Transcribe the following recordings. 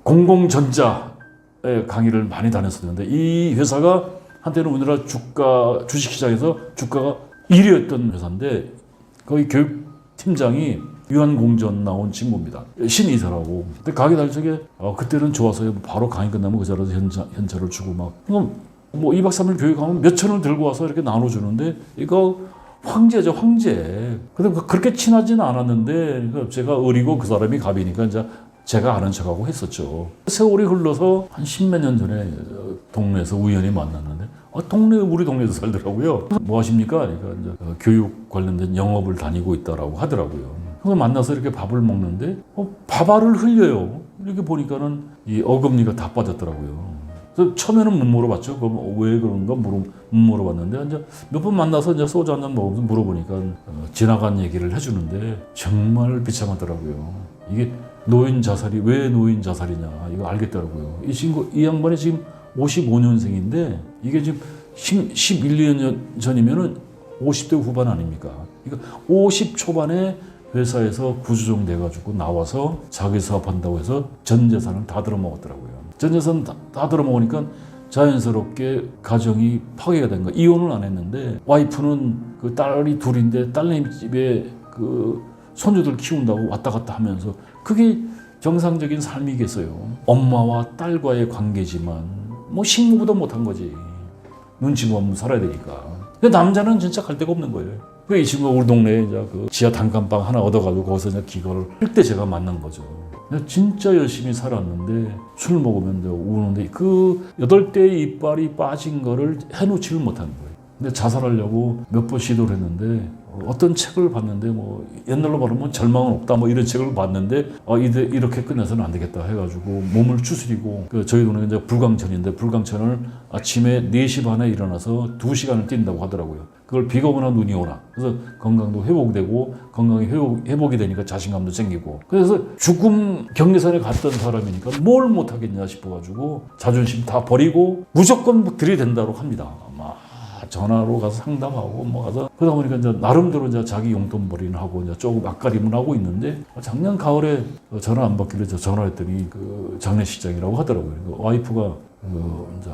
공공전자의 강의를 많이 다녔었는데 이 회사가 한때는 우리나라 주식시장에서 주가가 1위였던 회사인데 거기 교육팀장이 유한공전 나온 친구입니다. 신이사라고. 근데 가게 다닐 적에 그때는 좋아서 바로 강의 끝나면 그 자리에서 현찰을 주고 막 뭐 2박 3일 교육하면 몇 천을 들고 와서 이렇게 나눠주는데 이거 황제죠, 황제. 근데 그렇게 친하지는 않았는데 제가 어리고 그 사람이 갑이니까 이제 제가 아는 척하고 했었죠. 세월이 흘러서 한 10몇 년 전에 동네에서 우연히 만났는데 우리 동네에서 살더라고요. 뭐 하십니까? 그러니까 이제 교육 관련된 영업을 다니고 있다라고 하더라고요. 그래서 만나서 이렇게 밥을 먹는데 밥알을 흘려요. 이렇게 보니까는 이 어금니가 다 빠졌더라고요. 그래서 처음에는 못 물어봤죠. 그럼 왜 그런가 못 물어봤는데 이제 몇 번 만나서 이제 소주 한잔 먹으면서 물어보니까 지나간 얘기를 해주는데 정말 비참하더라고요. 이게 노인 자살이 왜 노인 자살이냐 이거 알겠더라고요. 이 양반이 지금 55년생인데 이게 지금 11년 전이면은 50대 후반 아닙니까? 그러니까 50 초반에 회사에서 구조정 돼가지고 나와서 자기 사업한다고 해서 전 재산을 다 들어먹었더라고요. 전 재산 다 들어먹으니까 자연스럽게 가정이 파괴가 된 거예요. 이혼은 안 했는데 와이프는 그 딸이 둘인데 딸내미 집에 그 손주들 키운다고 왔다 갔다 하면서 그게 정상적인 삶이겠어요. 엄마와 딸과의 관계지만 뭐 식모보다 못한 거지. 눈치 보면 살아야 되니까. 근데 남자는 진짜 갈 데가 없는 거예요. 이 친구가 우리 동네에 이제 그 지하 단칸방 하나 얻어가지고 거기서 이제 기거를 할 때 제가 만난 거죠. 진짜 열심히 살았는데 술 먹으면 우는데 그 8대의 이빨이 빠진 거를 해놓지를 못하는 거예요. 근데 자살하려고 몇 번 시도를 했는데 어떤 책을 봤는데 뭐 옛날로 말하면 절망은 없다 뭐 이런 책을 봤는데 이렇게 끝내서는 안 되겠다 해가지고 몸을 추스리고 저희 동네가 이제 불광천인데 불광천을 아침에 4시 반에 일어나서 2시간을 뛴다고 하더라고요. 그걸 비가 오나 눈이 오나 그래서 건강도 회복되고 건강이 회복이 되니까 자신감도 생기고 그래서 죽음 경계선에 갔던 사람이니까 뭘 못하겠냐 싶어가지고 자존심 다 버리고 무조건 들이댄다고 합니다. 아마 전화로 가서 상담하고 뭐 가서 그러다 보니까 이제 나름대로 이제 자기 용돈벌이는 하고 이제 조금 앞가림은 하고 있는데 작년 가을에 전화 안 받길래 전화했더니 그 장례식장이라고 하더라고요. 그 와이프가 이제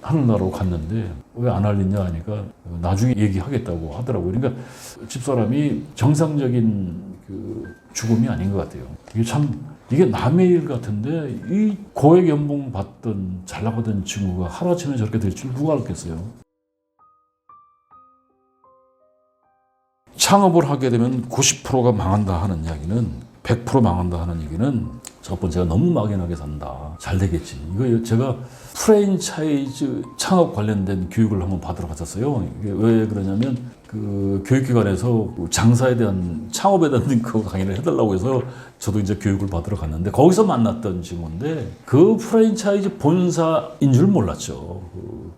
하늘나라로 갔는데 왜 안 알리냐 하니까 나중에 얘기하겠다고 하더라고요. 그러니까 집사람이 정상적인 그 죽음이 아닌 것 같아요. 이게 남의 일 같은데 이 고액 연봉 받던 잘 나가던 친구가 하루아침에 저렇게 될 줄 누가 알겠어요. 창업을 하게 되면 90%가 망한다 하는 이야기는 100% 망한다 하는 얘기는 첫 번째가 너무 막연하게 산다. 잘 되겠지. 이거 제가 프랜차이즈 창업 관련된 교육을 한번 받으러 갔었어요. 이게 왜 그러냐면 그 교육기관에서 장사에 대한 창업에 대한 그 강의를 해달라고 해서 저도 이제 교육을 받으러 갔는데 거기서 만났던 친구인데 그 프랜차이즈 본사인 줄 몰랐죠.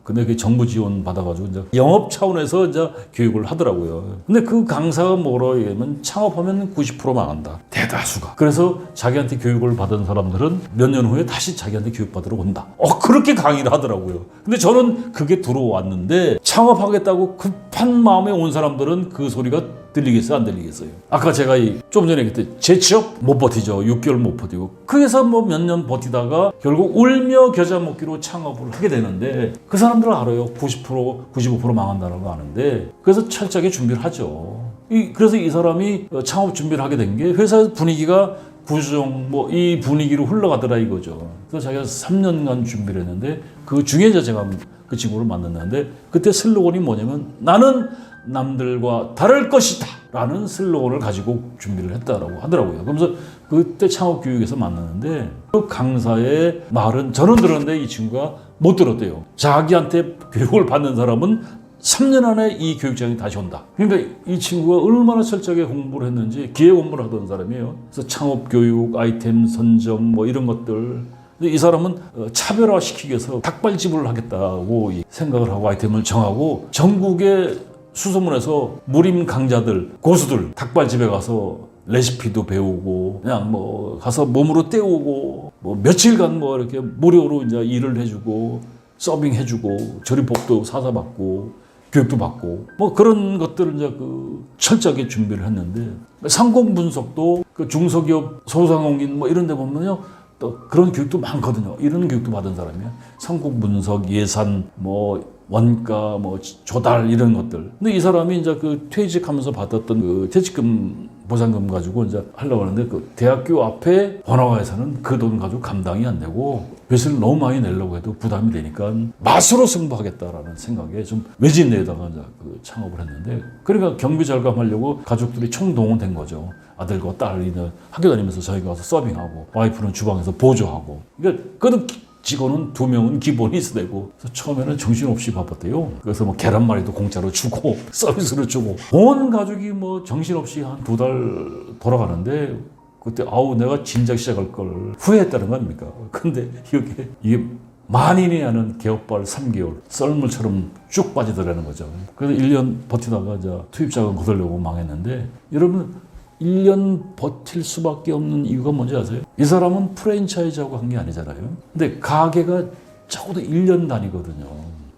근데 그 정부 지원 받아가지고 이제 영업 차원에서 이제 교육을 하더라고요. 근데 그 강사가 뭐라고 얘기하면 창업하면 90% 망한다. 대다수가. 그래서 자기한테 교육을 받은 사람들은 몇 년 후에 다시 자기한테 교육받으러 온다. 그렇게 강의를 하더라고요. 근데 저는 그게 들어왔는데 창업하겠다고 급한 마음에 온 사람들은 그 소리가 들리겠어요? 안 들리겠어요? 아까 제가 좀 전에 얘기했듯이 재취업 못 버티죠. 6개월 못 버티고. 그래서 뭐 몇 년 버티다가 결국 울며 겨자 먹기로 창업을 하게 되는데 그 사람들은 알아요. 90%, 95% 망한다는 거 아는데 그래서 철저하게 준비를 하죠. 그래서 이 사람이 창업 준비를 하게 된 게 회사 분위기가 구조정 이 분위기로 흘러가더라 이거죠. 그래서 자기가 3년간 준비를 했는데 그 중에 제가 그 친구를 만났는데 그때 슬로건이 뭐냐면 나는 남들과 다를 것이다 라는 슬로건을 가지고 준비를 했다라고 하더라고요. 그러면서 그때 창업교육에서 만났는데 그 강사의 말은 저는 들었는데 이 친구가 못 들었대요. 자기한테 교육을 받는 사람은 3년 안에 이 교육장이 다시 온다. 그러니까 이 친구가 얼마나 철저하게 공부를 했는지 기획 업무를 하던 사람이에요. 그래서 창업교육, 아이템 선정 이런 것들. 이 사람은 차별화시키기 위해서 닭발집을 하겠다고 생각을 하고 아이템을 정하고 전국의 수소문에서 무림 강자들, 고수들 닭발집에 가서 레시피도 배우고 그냥 가서 몸으로 때우고 며칠간 이렇게 무료로 이제 일을 해주고 서빙해주고 조리법도 사서 받고 교육도 받고 그런 것들을 이제 철저하게 준비를 했는데 상공 분석도 그 중소기업 소상공인 이런 데 보면요 또 그런 교육도 많거든요. 이런 교육도 받은 사람이야. 성국 분석, 예산, 뭐 원가, 뭐 조달 이런 것들. 근데 이 사람이 이제 그 퇴직하면서 받았던 그 퇴직금 보상금 가지고 이제 하려고 하는데 그 대학교 앞에 번화가에서는 그 돈 가지고 감당이 안 되고 빚을 너무 많이 내려고 해도 부담이 되니까 맛으로 승부하겠다라는 생각에 좀 외진 내에다가 이제 그 창업을 했는데 그러니까 경비 절감하려고 가족들이 총동원된 거죠. 아들과 딸이 학교 다니면서 저희가 와서 서빙하고 와이프는 주방에서 보조하고 그러니까 그래도 직원은 2명은 기본이 있어야 되고 그래서 처음에는 정신없이 바빴대요. 그래서 뭐 계란말이도 공짜로 주고 서비스로 주고 온 가족이 뭐 정신없이 한 2달 돌아가는데 그때 아우 내가 진작 시작할 걸 후회했다는 거 아닙니까? 근데 이게 만인이 하는 개업발 3개월 썰물처럼 쭉 빠지더라는 거죠. 그래서 1년 버티다가 이제 투입자금 거두려고 망했는데 여러분 1년 버틸 수밖에 없는 이유가 뭔지 아세요? 이 사람은 프랜차이즈하고 한 게 아니잖아요. 근데 가게가 적어도 1년 단위거든요.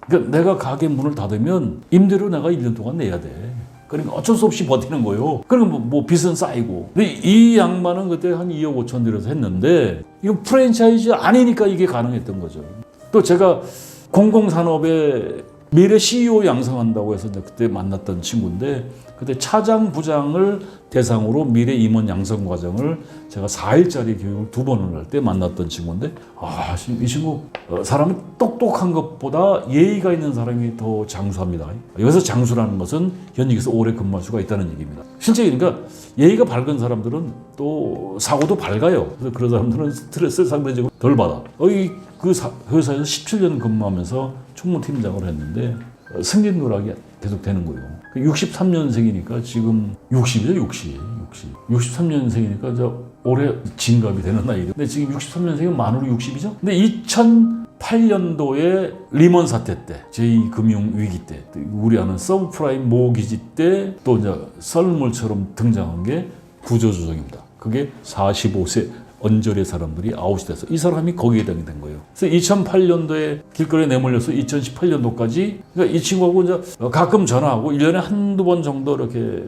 그러니까 내가 가게 문을 닫으면 임대료 내가 1년 동안 내야 돼. 그러니까 어쩔 수 없이 버티는 거예요. 그러면 뭐 빚은 쌓이고. 근데 이 양반은 그때 한 2억 5천 들여서 했는데 이건 프랜차이즈 아니니까 이게 가능했던 거죠. 또 제가 공공산업에 미래 CEO 양성한다고 해서 그때 만났던 친구인데 그때 차장 부장을 대상으로 미래 임원 양성 과정을 제가 4일짜리 교육을 2번을 할 때 만났던 친구인데 이 친구 사람이 똑똑한 것보다 예의가 있는 사람이 더 장수합니다. 여기서 장수라는 것은 현직에서 오래 근무할 수가 있다는 얘기입니다. 실제 그러니까 예의가 밝은 사람들은 또 사고도 밝아요. 그래서 그런 사람들은 스트레스를 상대적으로 덜 받아. 그 회사에서 17년 근무하면서 총무팀장을 했는데 승진 누락이 계속 되는 거예요. 63년생이니까 지금 60이죠, 60. 63년생이니까 이제 올해 진갑이 되는 나이죠. 근데 지금 63년생이면 만으로 60이죠? 근데 2008년도에 리먼 사태 때, 제2금융위기 때, 우리 아는 서브프라임 모기지 때 또 이제 썰물처럼 등장한 게 구조조정입니다. 그게 45세 언저리의 사람들이 아웃이 돼서 이 사람이 거기에 해당이 된 거예요. 그래서 2008년도에 길거리에 내몰려서 2018년도까지 그러니까 이 친구하고 이제 가끔 전화하고 1년에 한두 번 정도 이렇게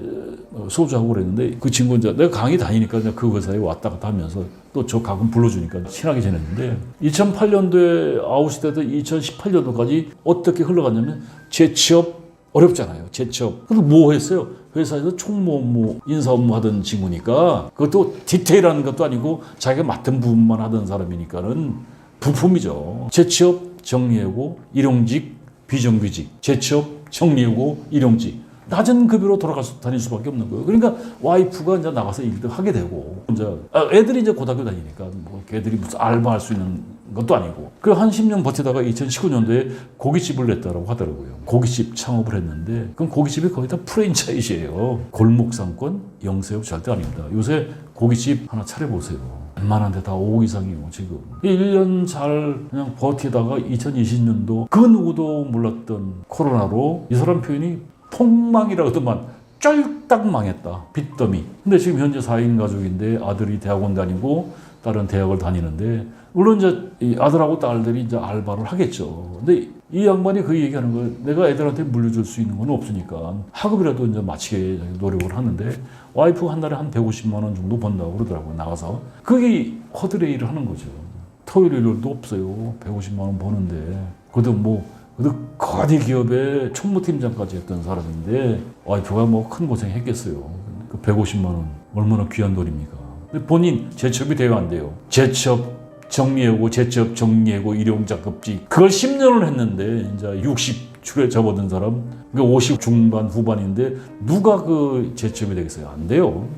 소주하고 그랬는데 그 친구 이제 내가 강의 다니니까 이제 그 회사에 왔다 갔다 하면서 또 저 가끔 불러주니까 친하게 지냈는데 2008년도에 아웃이 돼서 2018년도까지 어떻게 흘러갔냐면 재취업 어렵잖아요. 재취업. 그래서 뭐 했어요? 회사에서 총무 업무, 인사 업무 하던 친구니까 그것도 디테일한 것도 아니고 자기가 맡은 부분만 하던 사람이니까는 부품이죠. 재취업, 정리하고, 일용직, 비정규직. 재취업, 정리하고, 일용직. 낮은 급여로 다닐 수밖에 없는 거예요. 그러니까 와이프가 이제 나가서 일도 하게 되고, 이제 애들이 이제 고등학교 다니니까 뭐 걔들이 무슨 알바할 수 있는 것도 아니고. 그 한 10년 버티다가 2019년도에 고깃집을 냈다라고 하더라고요. 고깃집 창업을 했는데, 그럼 고깃집이 거의 다 프랜차이즈예요. 골목 상권, 영세업 절대 아닙니다. 요새 고깃집 하나 차려보세요. 웬만한데 다 5억 이상이고 지금 1년 잘 그냥 버티다가 2020년도 그 누구도 몰랐던 코로나로 이 사람 표현이 폭망이라 하더만 쫄딱 망했다. 빚더미. 근데 지금 현재 4인 가족인데 아들이 대학원 다니고 딸은 대학을 다니는데 물론 이제 이 아들하고 딸들이 이제 알바를 하겠죠. 근데 이 양반이 그 얘기하는 거예요. 내가 애들한테 물려줄 수 있는 건 없으니까 학업이라도 이제 마치게 노력을 하는데 와이프가 한 달에 한 150만 원 정도 번다고 그러더라고요. 나가서. 그게 허드레 일을 하는 거죠. 토요일 일요일도 없어요. 150만 원 버는데. 그래도 거대 기업의 총무팀장까지 했던 사람인데 와이프가 뭐 큰 고생했겠어요. 그 150만 원 얼마나 귀한 돈입니까? 근데 본인 재취업이 돼야 안 돼요. 재취업 정리하고 재취업 정리하고 일용작급직 그걸 10년을 했는데 이제 60 줄에 접어든 사람, 그러니까 50 중반 후반인데 누가 그 재취업이 되겠어요? 안 돼요.